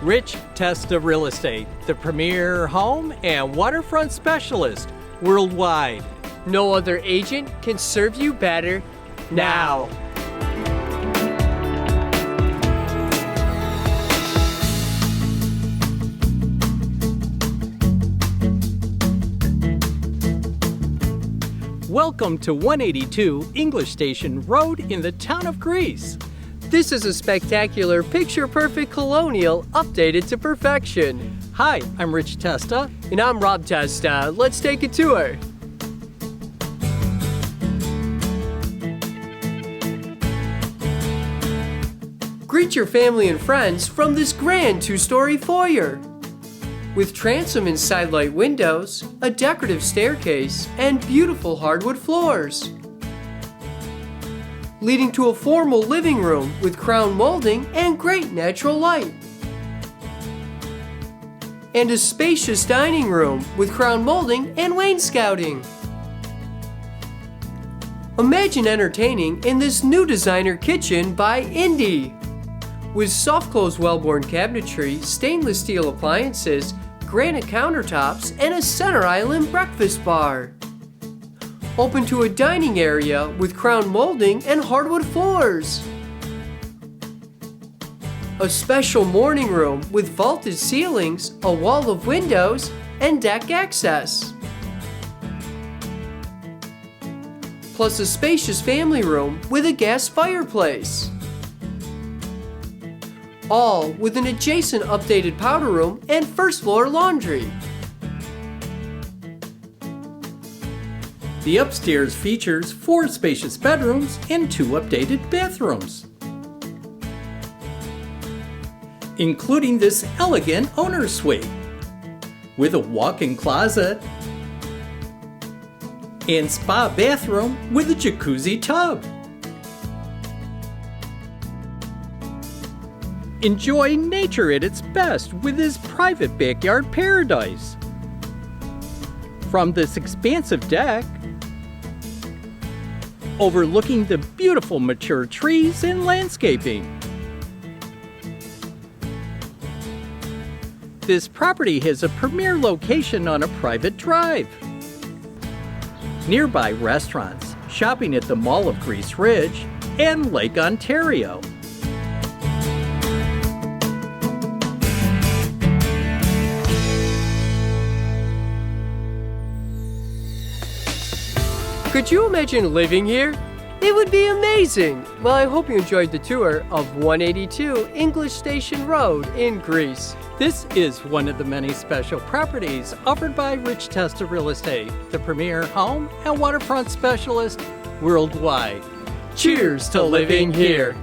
Rich Testa Real Estate, the premier home and waterfront specialist worldwide. No other agent can serve you better now. Welcome to 182 English Station Road in the town of Greece. This is a spectacular, picture-perfect colonial updated to perfection. Hi, I'm Rich Testa. And I'm Rob Testa. Let's take a tour. Greet your family and friends from this grand two-story foyer. With transom and sidelight windows, a decorative staircase, and beautiful hardwood floors. Leading to a formal living room with crown molding and great natural light. And a spacious dining room with crown molding and wainscoting. Imagine entertaining in this new designer kitchen by Indy. With soft close wellborn cabinetry, stainless steel appliances, granite countertops, and a center island breakfast bar. Open to a dining area with crown molding and hardwood floors. A special morning room with vaulted ceilings, a wall of windows, and deck access. Plus a spacious family room with a gas fireplace. All with an adjacent updated powder room and first floor laundry. The upstairs features 4 spacious bedrooms and 2 updated bathrooms, including this elegant owner's suite with a walk-in closet and spa bathroom with a jacuzzi tub. Enjoy nature at its best with this private backyard paradise. From this expansive deck, overlooking the beautiful mature trees and landscaping. This property has a premier location on a private drive. Nearby restaurants, shopping at the Mall of Greece Ridge, and Lake Ontario. Could you imagine living here? It would be amazing! Well, I hope you enjoyed the tour of 182 English Station Road in Greece. This is one of the many special properties offered by Rich Testa Real Estate, the premier home and waterfront specialist worldwide. Cheers to living here!